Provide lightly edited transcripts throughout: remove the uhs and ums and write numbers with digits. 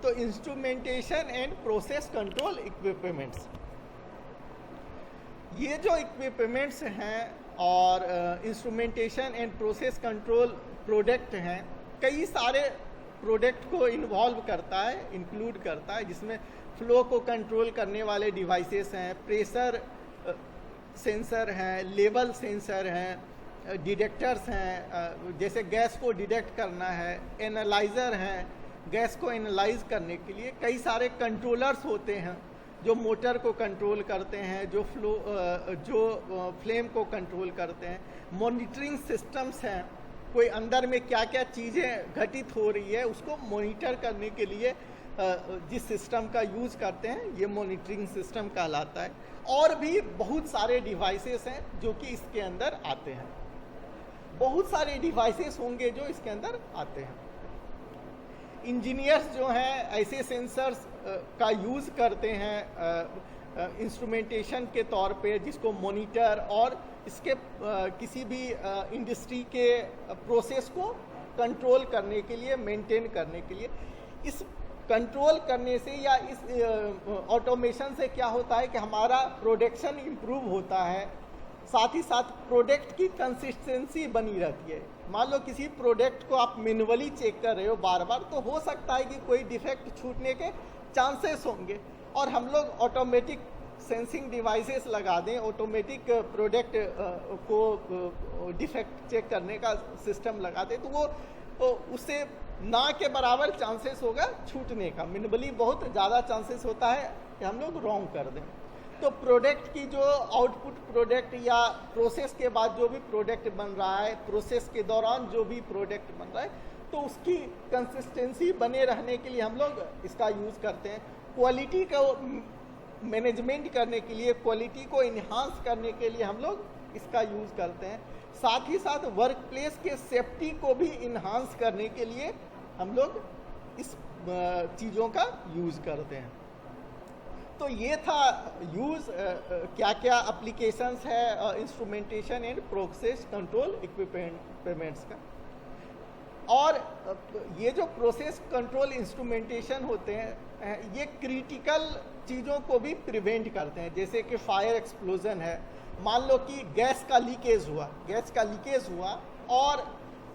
तो instrumentation and process control equipments, ये जो इक्विपमेंट्स हैं और instrumentation and process control product हैं, कई सारे प्रोडक्ट को इन्वॉल्व करता है, इंक्लूड करता है, जिसमें फ्लो को कंट्रोल करने वाले डिवाइसेस हैं, प्रेशर सेंसर हैं, लेवल सेंसर हैं, डिटेक्टर्स हैं, जैसे गैस को डिटेक्ट करना है, एनालाइज़र हैं, गैस को एनालाइज करने के लिए कई सारे कंट्रोलर्स होते हैं जो मोटर को कंट्रोल करते हैं, जो फ्लेम को कंट्रोल करते हैं, मॉनिटरिंग सिस्टम्स हैं, कोई अंदर में क्या क्या चीज़ें घटित हो रही है उसको मॉनिटर करने के लिए जिस सिस्टम का यूज़ करते हैं ये मॉनिटरिंग सिस्टम कहलाता है। और भी बहुत सारे डिवाइसेस हैं जो कि इसके अंदर आते हैं, बहुत सारे डिवाइसेस होंगे जो इसके अंदर आते हैं। इंजीनियर्स जो हैं ऐसे सेंसर्स का यूज़ करते हैं इंस्ट्रूमेंटेशन के तौर पे, जिसको मॉनिटर और इसके किसी भी इंडस्ट्री के प्रोसेस को कंट्रोल करने के लिए, मेंटेन करने के लिए। इस कंट्रोल करने से या इस ऑटोमेशन से क्या होता है कि हमारा प्रोडक्शन इम्प्रूव होता है, साथ ही साथ प्रोडक्ट की कंसिस्टेंसी बनी रहती है। मान लो किसी प्रोडक्ट को आप मैनुअली चेक कर रहे हो बार बार, तो हो सकता है कि कोई डिफेक्ट छूटने के चांसेस होंगे, और हम लोग ऑटोमेटिक सेंसिंग डिवाइसेस लगा दें, ऑटोमेटिक प्रोडक्ट को डिफेक्ट चेक करने का सिस्टम लगा दें, तो वो उससे ना के बराबर चांसेस होगा छूटने का। मैनुअली बहुत ज़्यादा चांसेस होता है कि हम लोग रॉन्ग कर दें। तो प्रोडक्ट की जो आउटपुट प्रोडक्ट या प्रोसेस के बाद जो भी प्रोडक्ट बन रहा है, प्रोसेस के दौरान जो भी प्रोडक्ट बन रहा है, तो उसकी कंसिस्टेंसी बने रहने के लिए हम लोग इसका यूज़ करते हैं। क्वालिटी को मैनेजमेंट करने के लिए, क्वालिटी को इन्हांस करने के लिए हम लोग इसका यूज़ करते हैं। साथ ही साथ वर्क प्लेस के सेफ्टी को भी इन्हांस करने के लिए हम लोग इस चीज़ों का यूज़ करते हैं। तो ये था यूज़, क्या क्या एप्लीकेशंस है instrumentation and process control equipments का। और ये जो प्रोसेस कंट्रोल इंस्ट्रूमेंटेशन होते हैं ये क्रिटिकल चीज़ों को भी प्रिवेंट करते हैं, जैसे कि फायर एक्सप्लोजन है। मान लो कि गैस का लीकेज हुआ और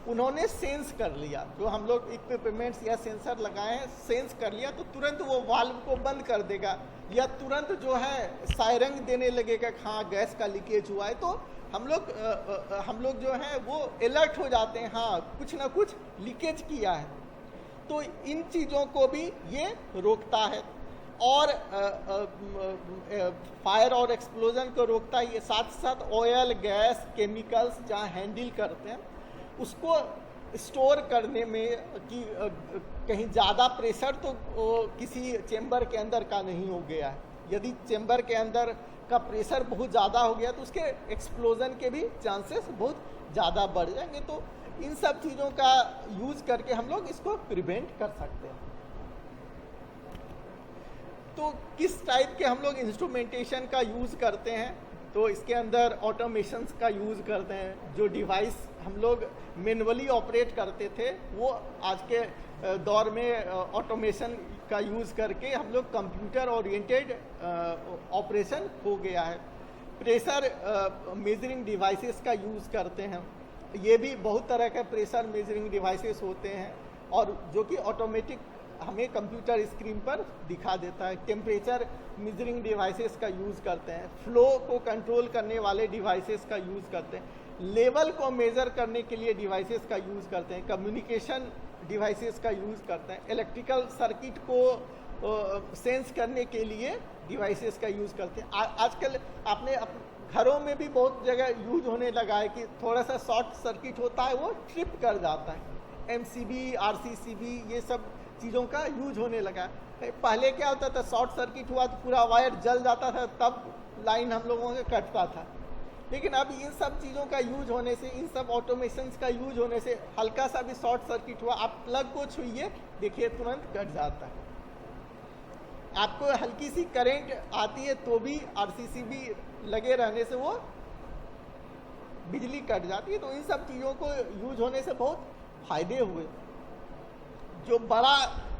उन्होंने सेंस कर लिया, जो हम लोग इक्विपमेंट्स या सेंसर लगाए हैं सेंस कर लिया, तो तुरंत वो वाल्व को बंद कर देगा या तुरंत जो है सायरन देने लगेगा कि हाँ गैस का लीकेज हुआ है। तो हम लोग जो है वो अलर्ट हो जाते हैं, हाँ कुछ ना कुछ लीकेज किया है। तो इन चीज़ों को भी ये रोकता है और फायर और एक्सप्लोजन को रोकता है। ये साथ साथ ऑयल, गैस, केमिकल्स जहाँ हैंडल करते हैं उसको स्टोर करने में कि कहीं ज़्यादा प्रेशर तो किसी चेम्बर के अंदर का नहीं हो गया है। यदि चेम्बर के अंदर का प्रेशर बहुत ज़्यादा हो गया तो उसके एक्सप्लोजन के भी चांसेस बहुत ज़्यादा बढ़ जाएंगे। तो इन सब चीज़ों का यूज़ करके हम लोग इसको प्रिवेंट कर सकते हैं। तो किस टाइप के हम लोग इंस्ट्रूमेंटेशन का यूज़ करते हैं, तो इसके अंदर ऑटोमेशंस का यूज़ करते हैं। जो डिवाइस हम लोग मैनुअली ऑपरेट करते थे वो आज के दौर में ऑटोमेशन का यूज़ करके हम लोग कंप्यूटर ओरिएंटेड ऑपरेशन हो गया है। प्रेशर मेजरिंग डिवाइसेस का यूज़ करते हैं। ये भी बहुत तरह के प्रेशर मेजरिंग डिवाइसेस होते हैं और जो कि ऑटोमेटिक हमें कंप्यूटर स्क्रीन पर दिखा देता है। टेम्परेचर मेजरिंग डिवाइसेस का यूज़ करते हैं। फ्लो को कंट्रोल करने वाले डिवाइसेस का यूज़ करते हैं। लेवल को मेज़र करने के लिए डिवाइसेस का यूज़ करते हैं। कम्युनिकेशन डिवाइसेस का यूज़ करते हैं। इलेक्ट्रिकल सर्किट को सेंस करने के लिए डिवाइसेस का यूज़ करते हैं। आजकल आपने घरों में भी बहुत जगह यूज होने लगा है कि थोड़ा सा शॉर्ट सर्किट होता है वो ट्रिप कर जाता है। MCB, RCCB ये सब चीज़ों का यूज होने लगा है। पहले क्या होता था, शॉर्ट सर्किट हुआ तो पूरा वायर जल जाता था, तब लाइन हम लोगों के कटता था। लेकिन अब इन सब चीज़ों का यूज होने से, इन सब ऑटोमेशंस का यूज होने से हल्का सा भी शॉर्ट सर्किट हुआ, आप प्लग को छुइए देखिए तुरंत कट जाता है। आपको हल्की सी करंट आती है तो भी RCCB लगे रहने से वो बिजली कट जाती है। तो इन सब चीज़ों को यूज होने से बहुत फायदे हुए। जो बड़ा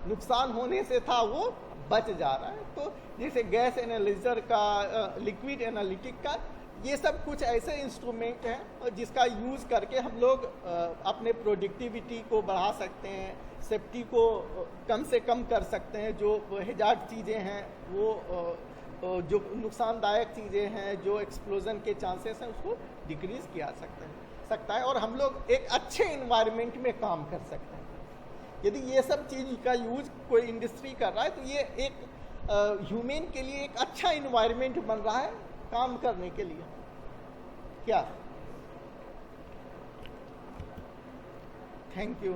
नुकसान होने से था वो बच जा रहा है। तो जैसे गैस एनालाइजर का, लिक्विड एनालिटिक का, ये सब कुछ ऐसे इंस्ट्रूमेंट हैं जिसका यूज़ करके हम लोग अपने प्रोडक्टिविटी को बढ़ा सकते हैं, सेफ्टी को कम से कम कर सकते हैं, जो हैजार्ड चीज़ें हैं वो जो नुकसानदायक चीज़ें हैं, जो एक्सप्लोजन के चांसेस हैं, उसको डिक्रीज़ किया सकता है और हम लोग एक अच्छे इन्वायरमेंट में काम कर सकते हैं। यदि ये सब चीज़ का यूज कोई इंडस्ट्री कर रहा है तो ये एक ह्यूमन के लिए एक अच्छा इन्वायरमेंट बन रहा है काम करने के लिए। क्या? Thank you.